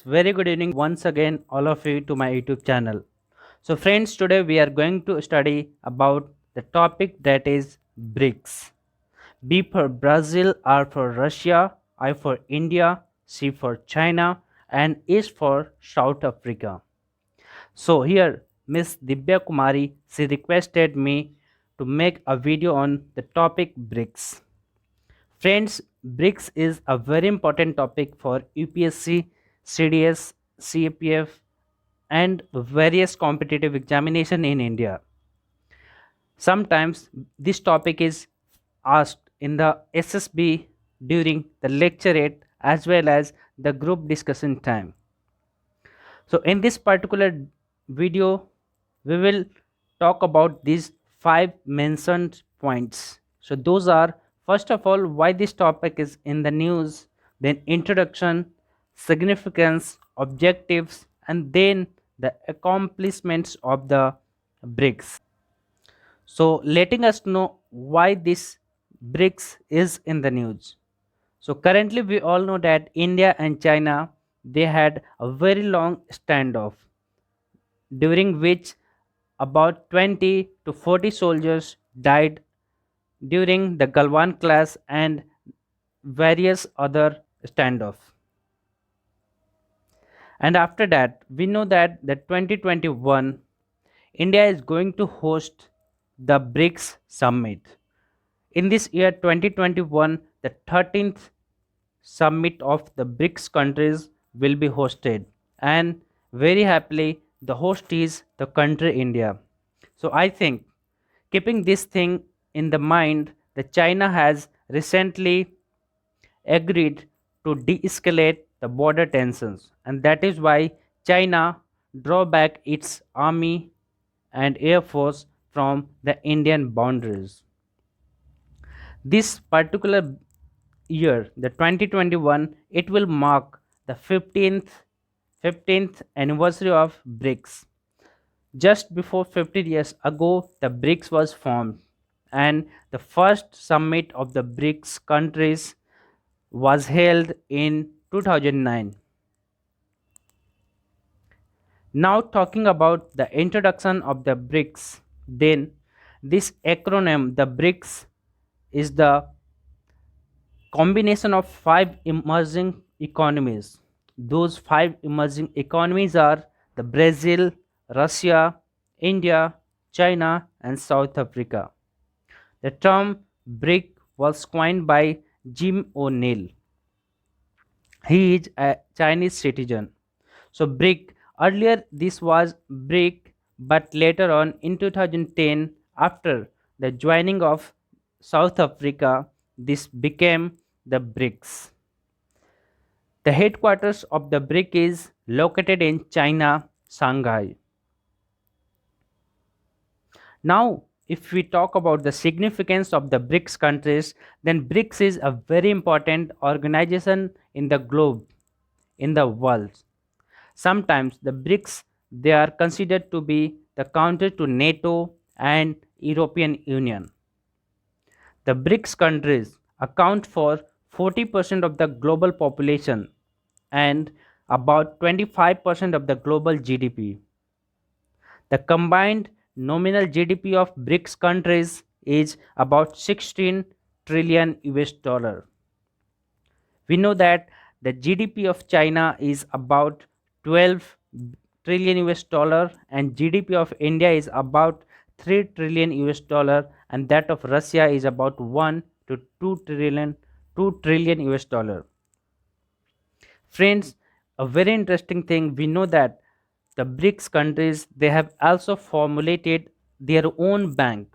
Very good evening once again all of you to my YouTube channel. So friends, today we are going to study about the topic that is BRICS. B for Brazil, R for Russia, I for India, C for China and S for South Africa. So here Miss Dibya Kumari, she requested me to make a video on the topic BRICS. Friends, BRICS is a very important topic for UPSC, CDS, CAPF and various competitive examination in India. Sometimes this topic is asked in the SSB during the lecturette as well as the group discussion time. So in this particular video, we will talk about these five mentioned points. So those are, first of all, why this topic is in the news, then introduction, significance, objectives, and then the accomplishments of the BRICS. So letting us know why this BRICS is in the news. So currently we all know that India and China, they had a very long standoff during which about 20 to 40 soldiers died during the Galwan clash and various other standoffs. And after that, we know that the 2021 India is going to host the BRICS Summit. In this year 2021, the 13th Summit of the BRICS countries will be hosted, and very happily the host is the country India. So I think, keeping this thing in the mind, that China has recently agreed to de-escalate the border tensions, and that is why China draw back its army and air force from the Indian boundaries. This particular year, the 2021, it will mark the 15th anniversary of BRICS. Just before 50 years ago, the BRICS was formed, and the first summit of the BRICS countries was held in 2009. Now talking about the introduction of the BRICS, then this acronym, the BRICS, is the combination of five emerging economies. Those five emerging economies are the Brazil, Russia, India, China, and South Africa. The term BRIC was coined by Jim O'Neill. He is a Chinese citizen. So BRIC, earlier this was BRIC, but later on in 2010, after the joining of South Africa, this became the BRICS. The headquarters of the BRIC is located in China, Shanghai. Now, if we talk about the significance of the BRICS countries, then BRICS is a very important organization in the globe, in the world. Sometimes the BRICS, they are considered to be the counter to NATO and European Union. The BRICS countries account for 40% of the global population and about 25% of the global GDP. The combined nominal GDP of BRICS countries is about 16 trillion US dollar. We know that the GDP of China is about 12 trillion US dollar and GDP of India is about 3 trillion US dollar, and that of Russia is about 1 to 2 trillion US dollar. Friends, a very interesting thing, we know that the BRICS countries, they have also formulated their own bank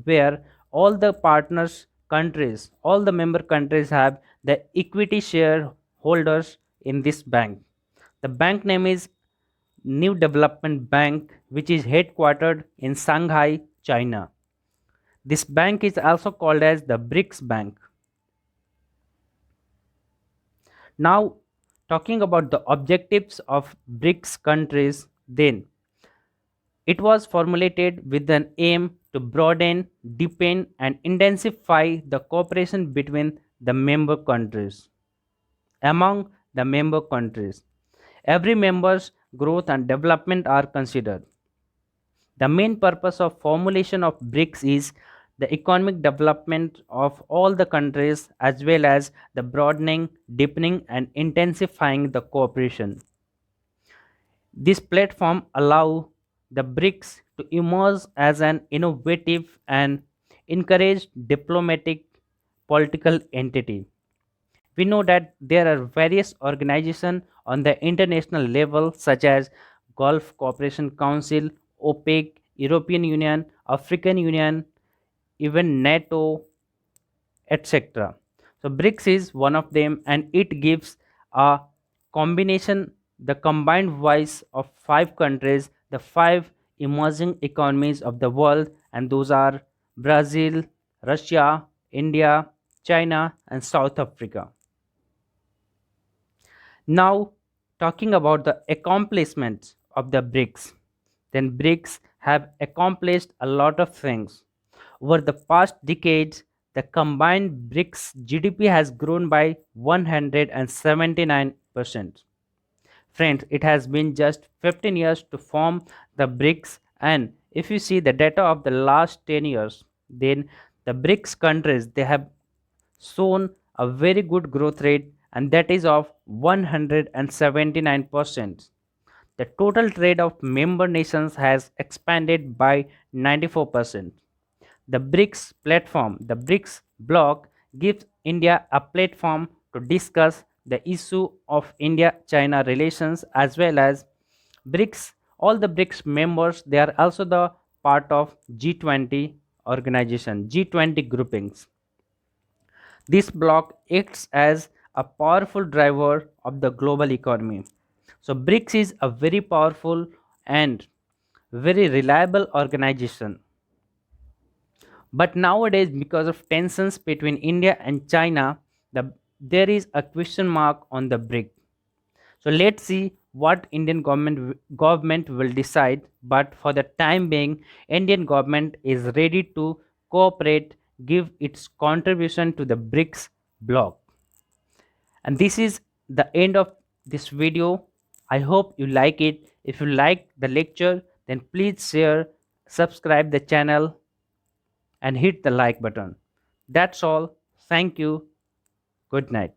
where all the partners countries, all the member countries have the equity shareholders in this bank. The bank name is New Development Bank, which is headquartered in Shanghai, China. This bank is also called as the BRICS Bank. Now, talking about the objectives of BRICS countries, then it was formulated with an aim to broaden, deepen, and intensify the cooperation between the member countries. Among the member countries, Every member's growth and development are considered. The main purpose of formulation of BRICS is the economic development of all the countries as well as the broadening, deepening and intensifying the cooperation. This platform allow the BRICS to emerge as an innovative and encouraged diplomatic political entity. We know that there are various organizations on the international level such as Gulf Cooperation Council, OPEC, European Union, African Union, even NATO, etc. So BRICS is one of them and it gives a combination, the combined voice of five countries, the five emerging economies of the world, and those are Brazil, Russia, India, China, and South Africa. Now, talking about the accomplishments of the BRICS, then BRICS have accomplished a lot of things. Over the past decades, the combined BRICS GDP has grown by 179%. Friends, it has been just 15 years to form the BRICS, and if you see the data of the last 10 years, then the BRICS countries they have shown a very good growth rate, and that is of 179%. The total trade of member nations has expanded by 94%. The BRICS platform, the BRICS bloc, gives India a platform to discuss the issue of India-China relations as well as BRICS. All the BRICS members, they are also the part of G20 organization, G20 groupings. This bloc acts as a powerful driver of the global economy. So BRICS is a very powerful and very reliable organization. But nowadays, because of tensions between India and China, there is a question mark on the BRIC. So let's see what Indian government will decide. But for the time being, Indian government is ready to cooperate, give its contribution to the BRICS bloc. And this is the end of this video. I hope you like it. If you like the lecture, then please share, subscribe the channel and hit the like button. That's all. Thank you. Good night.